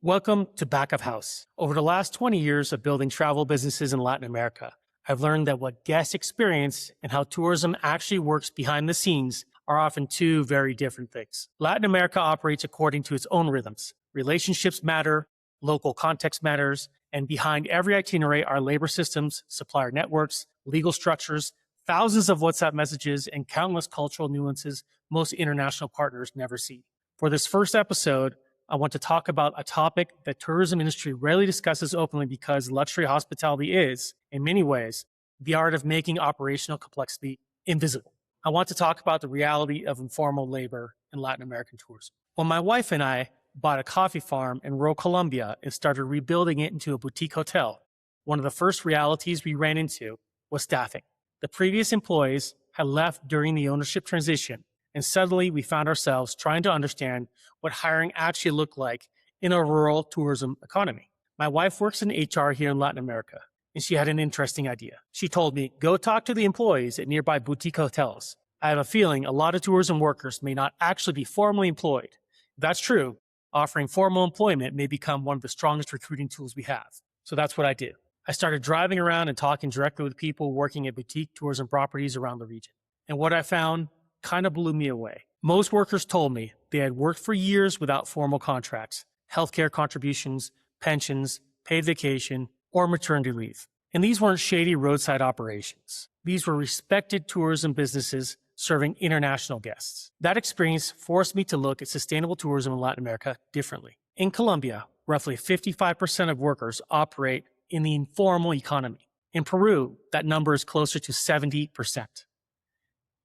Welcome to Back of House. Over the last 20 years of building travel businesses in Latin America, I've learned that what guests experience and how tourism actually works behind the scenes are often two very different things. Latin America operates according to its own rhythms. Relationships matter, local context matters, and behind every itinerary are labor systems, supplier networks, legal structures, thousands of WhatsApp messages, and countless cultural nuances most international partners never see. For this first episode, I want to talk about a topic that tourism industry rarely discusses openly because luxury hospitality is, in many ways, the art of making operational complexity invisible. I want to talk about the reality of informal labor in Latin American tourism. When my wife and I bought a coffee farm in rural Colombia and started rebuilding it into a boutique hotel, one of the first realities we ran into was staffing. The previous employees had left during the ownership transition, and suddenly we found ourselves trying to understand what hiring actually looked like in a rural tourism economy. My wife works in HR here in Latin America, and she had an interesting idea. She told me, go talk to the employees at nearby boutique hotels. I have a feeling a lot of tourism workers may not actually be formally employed. If that's true, offering formal employment may become one of the strongest recruiting tools we have. So that's what I did. I started driving around and talking directly with people working at boutique tourism properties around the region. And what I found kind of blew me away. Most workers told me they had worked for years without formal contracts, healthcare contributions, pensions, paid vacation, or maternity leave. And these weren't shady roadside operations. These were respected tourism businesses serving international guests. That experience forced me to look at sustainable tourism in Latin America differently. In Colombia, roughly 55% of workers operate in the informal economy. In Peru, that number is closer to 70%.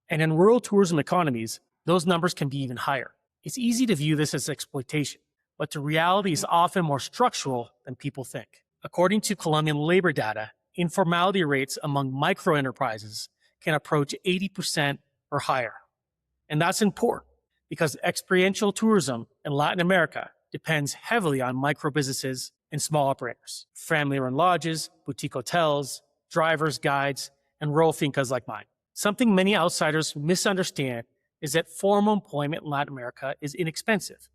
And in rural tourism economies, those numbers can be even higher. It's easy to view this as exploitation, but the reality is often more structural than people think. According to Colombian labor data, informality rates among micro enterprises can approach 80% or higher. And that's important because experiential tourism in Latin America depends heavily on micro businesses and small operators, family-run lodges, boutique hotels, drivers, guides, and rural fincas like mine. Something many outsiders misunderstand is that formal employment in Latin America is inexpensive,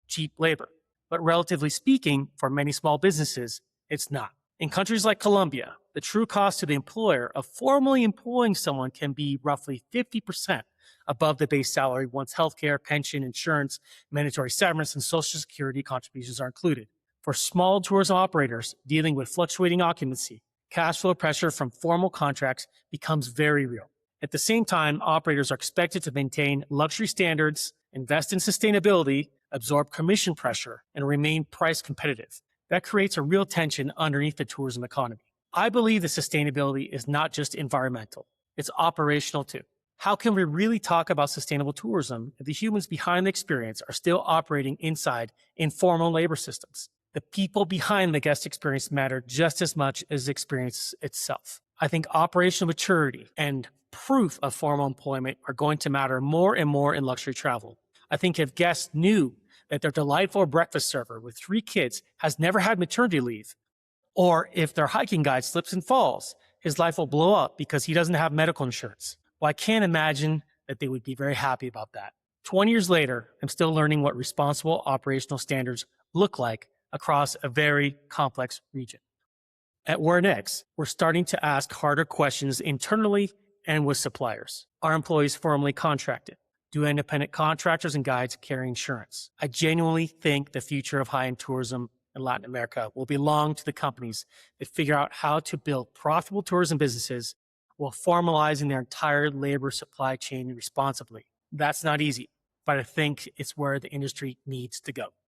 cheap labor. But relatively speaking, for many small businesses, it's not. In countries like Colombia, the true cost to the employer of formally employing someone can be roughly 50% above the base salary once healthcare, pension, insurance, mandatory severance, and social security contributions are included. For small tourism operators dealing with fluctuating occupancy, cash flow pressure from formal contracts becomes very real. At the same time, operators are expected to maintain luxury standards, invest in sustainability, absorb commission pressure, and remain price competitive. That creates a real tension underneath the tourism economy. I believe that sustainability is not just environmental, it's operational too. How can we really talk about sustainable tourism if the humans behind the experience are still operating inside informal labor systems? The people behind the guest experience matter just as much as the experience itself. I think operational maturity and proof of formal employment are going to matter more and more in luxury travel. I think if guests knew that their delightful breakfast server with 3 kids has never had maternity leave, or if their hiking guide slips and falls, his life will blow up because he doesn't have medical insurance. Well, I can't imagine that they would be very happy about that. 20 years later, I'm still learning what responsible operational standards look like across a very complex region. At WhereNext, we're starting to ask harder questions internally and with suppliers. Are employees formally contracted? Do independent contractors and guides carry insurance? I genuinely think the future of high-end tourism in Latin America will belong to the companies that figure out how to build profitable tourism businesses while formalizing their entire labor supply chain responsibly. That's not easy, but I think it's where the industry needs to go.